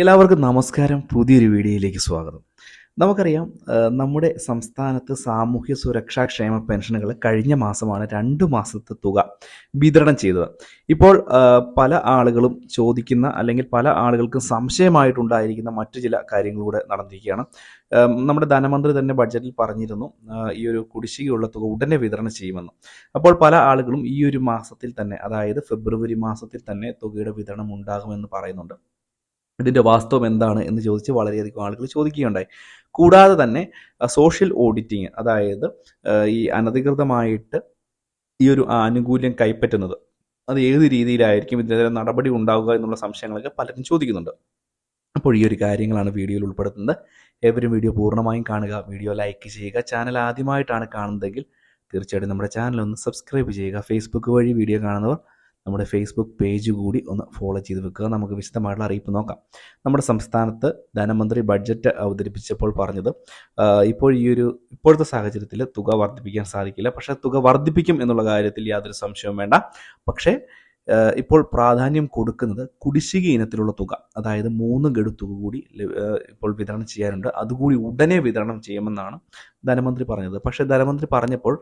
എല്ലാവർക്കും നമസ്കാരം. പുതിയൊരു വീഡിയോയിലേക്ക് സ്വാഗതം. നമുക്കറിയാം, നമ്മുടെ സംസ്ഥാനത്ത് സാമൂഹ്യ സുരക്ഷാ ക്ഷേമ പെൻഷനുകൾ കഴിഞ്ഞ മാസമാണ് 2 മാസത്തെ തുക വിതരണം ചെയ്തത്. ഇപ്പോൾ പല ആളുകളും ചോദിക്കുന്ന അല്ലെങ്കിൽ പല ആളുകൾക്കും സംശയമായിട്ടുണ്ടായിരിക്കുന്ന മറ്റു ചില കാര്യങ്ങളൂടെ നടന്നിരിക്കുകയാണ്. നമ്മുടെ ധനമന്ത്രി തന്നെ ബഡ്ജറ്റിൽ പറഞ്ഞിരുന്നു ഈ ഒരു കുടിശ്ശികയുള്ള തുക ഉടനെ വിതരണം ചെയ്യുമെന്ന്. അപ്പോൾ പല ആളുകളും ഈ ഒരു മാസത്തിൽ തന്നെ, അതായത് ഫെബ്രുവരി മാസത്തിൽ തന്നെ തുകയുടെ വിതരണം ഉണ്ടാകുമെന്ന് പറയുന്നുണ്ട്. ഇതിൻ്റെ വാസ്തവം എന്താണ് എന്ന് ചോദിച്ച് വളരെയധികം ആളുകൾ ചോദിക്കുകയുണ്ടായി. കൂടാതെ തന്നെ സോഷ്യൽ ഓഡിറ്റിങ്, അതായത് ഈ അനധികൃതമായിട്ട് ഈ ഒരു ആനുകൂല്യം കൈപ്പറ്റുന്നത്, അത് ഏത് രീതിയിലായിരിക്കും, ഇതിനെതിരെ നടപടി ഉണ്ടാവുക എന്നുള്ള സംശയങ്ങളൊക്കെ പലരും ചോദിക്കുന്നുണ്ട്. അപ്പോൾ ഈ ഒരു കാര്യങ്ങളാണ് വീഡിയോയിൽ ഉൾപ്പെടുത്തുന്നത്. ഏവരും വീഡിയോ പൂർണ്ണമായും കാണുക, വീഡിയോ ലൈക്ക് ചെയ്യുക. ചാനൽ ആദ്യമായിട്ടാണ് കാണുന്നതെങ്കിൽ തീർച്ചയായിട്ടും നമ്മുടെ ചാനൽ ഒന്ന് സബ്സ്ക്രൈബ് ചെയ്യുക. ഫേസ്ബുക്ക് വഴി വീഡിയോ കാണുന്നവർ നമ്മുടെ ഫേസ്ബുക്ക് പേജ് കൂടി ഒന്ന് ഫോളോ ചെയ്ത് വെക്കുക. നമുക്ക് വിശദമായിട്ടുള്ള അറിയിപ്പ് നോക്കാം. നമ്മുടെ സംസ്ഥാനത്ത് ധനമന്ത്രി ബഡ്ജറ്റ് അവതരിപ്പിച്ചപ്പോൾ പറഞ്ഞത്, ഇപ്പോഴത്തെ സാഹചര്യത്തിൽ തുക വർദ്ധിപ്പിക്കാൻ സാധിക്കില്ല, പക്ഷേ തുക വർദ്ധിപ്പിക്കും എന്നുള്ള കാര്യത്തിൽ യാതൊരു സംശയവും വേണ്ട. പക്ഷേ ഇപ്പോൾ പ്രാധാന്യം കൊടുക്കുന്നത് കുടിശ്ശിക ഇനത്തിലുള്ള തുക, അതായത് 3 ഗഡു തുക കൂടി ഇപ്പോൾ വിതരണം ചെയ്യാനുണ്ട്. അതുകൂടി ഉടനെ വിതരണം ചെയ്യുമെന്നാണ് ധനമന്ത്രി പറഞ്ഞത്. പക്ഷേ ധനമന്ത്രി പറഞ്ഞപ്പോൾ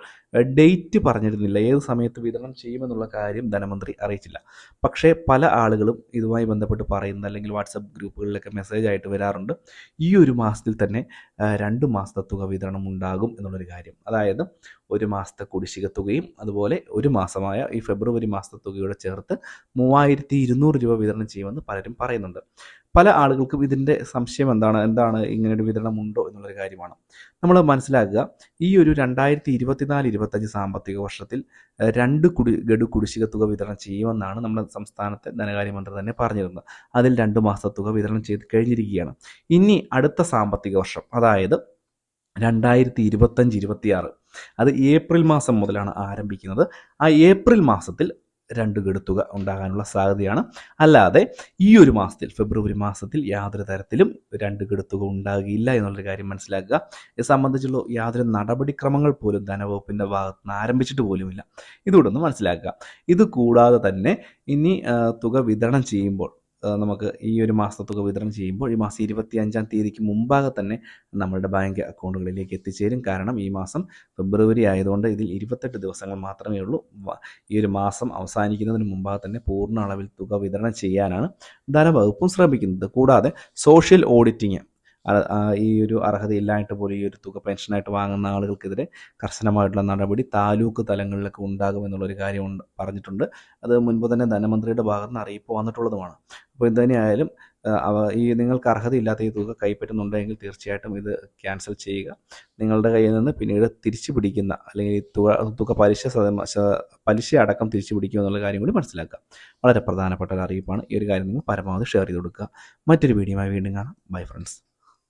ഡേറ്റ് പറഞ്ഞിരുന്നില്ല, ഏത് സമയത്ത് വിതരണം ചെയ്യുമെന്നുള്ള കാര്യം ധനമന്ത്രി അറിയിച്ചില്ല. പക്ഷേ പല ആളുകളും ഇതുമായി ബന്ധപ്പെട്ട് പറയുന്നത്, അല്ലെങ്കിൽ വാട്സപ്പ് ഗ്രൂപ്പുകളിലൊക്കെ മെസ്സേജ് ആയിട്ട് വരാറുണ്ട്, ഈ ഒരു മാസത്തിൽ തന്നെ 2 മാസത്തെ തുക വിതരണം ഉണ്ടാകും എന്നുള്ളൊരു കാര്യം. അതായത് 1 മാസത്തെ കുടിശ്ശിക തുകയും അതുപോലെ 1 മാസമായ ഈ ഫെബ്രുവരി മാസത്തെ തുകയോടെ ചേർത്ത് 3200 രൂപ വിതരണം ചെയ്യുമെന്ന് പലരും പറയുന്നുണ്ട്. പല ആളുകൾക്കും ഇതിൻ്റെ സംശയം എന്താണ് ഇങ്ങനൊരു വിതരണം ഉണ്ടോ എന്നുള്ളൊരു കാര്യമാണ്. നമ്മൾ മനസ്സിലാക്കുക, ഈ ഒരു 2024-25 സാമ്പത്തിക വർഷത്തിൽ 2 ഗഡു കുടിശ്ശിക തുക വിതരണം ചെയ്യുമെന്നാണ് നമ്മുടെ സംസ്ഥാനത്തെ ധനകാര്യമന്ത്രി തന്നെ പറഞ്ഞിരുന്നത്. അതിൽ 2 മാസത്തെ തുക വിതരണം ചെയ്ത് കഴിഞ്ഞിരിക്കുകയാണ്. ഇനി അടുത്ത സാമ്പത്തിക വർഷം, അതായത് 2025-26, അത് ഏപ്രിൽ മാസം മുതലാണ് ആരംഭിക്കുന്നത്. ആ ഏപ്രിൽ മാസത്തിൽ 2 ഗഡു തുക ഉണ്ടാകാനുള്ള സാധ്യതയാണ്. അല്ലാതെ ഈ ഒരു മാസത്തിൽ, ഫെബ്രുവരി മാസത്തിൽ യാതൊരു തരത്തിലും 2 ഗഡു തുക ഉണ്ടാകില്ല എന്നുള്ളൊരു കാര്യം മനസ്സിലാക്കുക. ഇത് സംബന്ധിച്ചുള്ള യാതൊരു നടപടിക്രമങ്ങൾ പോലും ധനവകുപ്പിൻ്റെ ഭാഗത്ത് നിന്ന് ആരംഭിച്ചിട്ട് പോലുമില്ല. ഇതുകൂടെ ഒന്ന് മനസ്സിലാക്കുക. ഇത് കൂടാതെ തന്നെ ഇനി തുക വിതരണം ചെയ്യുമ്പോൾ, നമുക്ക് ഈ ഒരു മാസത്തെ തുക വിതരണം ചെയ്യുമ്പോൾ ഈ മാസം 25-ാം തീയതിക്ക് മുമ്പാകെ തന്നെ നമ്മളുടെ ബാങ്ക് അക്കൗണ്ടുകളിലേക്ക് എത്തിച്ചേരും. കാരണം ഈ മാസം ഫെബ്രുവരി ആയതുകൊണ്ട് ഇതിൽ 28 ദിവസങ്ങൾ മാത്രമേ ഉള്ളൂ. ഈ ഒരു മാസം അവസാനിക്കുന്നതിന് മുമ്പാകെ തന്നെ പൂർണ്ണ അളവിൽ തുക വിതരണം ചെയ്യാനാണ് ധനവകുപ്പും ശ്രമിക്കുന്നത്. കൂടാതെ സോഷ്യൽ ഓഡിറ്റിങ്, ഈ ഒരു അർഹതയില്ലായിട്ട് പോലും ഈ ഒരു തുക പെൻഷനായിട്ട് വാങ്ങുന്ന ആളുകൾക്കെതിരെ കർശനമായിട്ടുള്ള നടപടി താലൂക്ക് തലങ്ങളിലൊക്കെ ഉണ്ടാകുമെന്നുള്ളൊരു കാര്യം പറഞ്ഞിട്ടുണ്ട്. അത് മുൻപ് തന്നെ ധനമന്ത്രിയുടെ ഭാഗത്ത് നിന്ന് അറിയിപ്പ് വന്നിട്ടുള്ളതുമാണ്. അപ്പോൾ എന്തുതന്നെയായാലും നിങ്ങൾക്ക് അർഹതയില്ലാത്ത ഈ തുക കൈപ്പറ്റുന്നുണ്ടെങ്കിൽ തീർച്ചയായിട്ടും ഇത് ക്യാൻസൽ ചെയ്യുക. നിങ്ങളുടെ കയ്യിൽ നിന്ന് പിന്നീട് തിരിച്ചു പിടിക്കുന്ന, അല്ലെങ്കിൽ തുക പലിശ അടക്കം തിരിച്ചു പിടിക്കുക എന്നുള്ള കാര്യം കൂടി മനസ്സിലാക്കുക. വളരെ പ്രധാനപ്പെട്ട ഒരു അറിയിപ്പാണ്. ഈ ഒരു കാര്യം നിങ്ങൾ പരമാവധി ഷെയർ ചെയ്ത് കൊടുക്കുക. മറ്റൊരു വീഡിയോയുമായി വീണ്ടും കാണാം. Bye friends.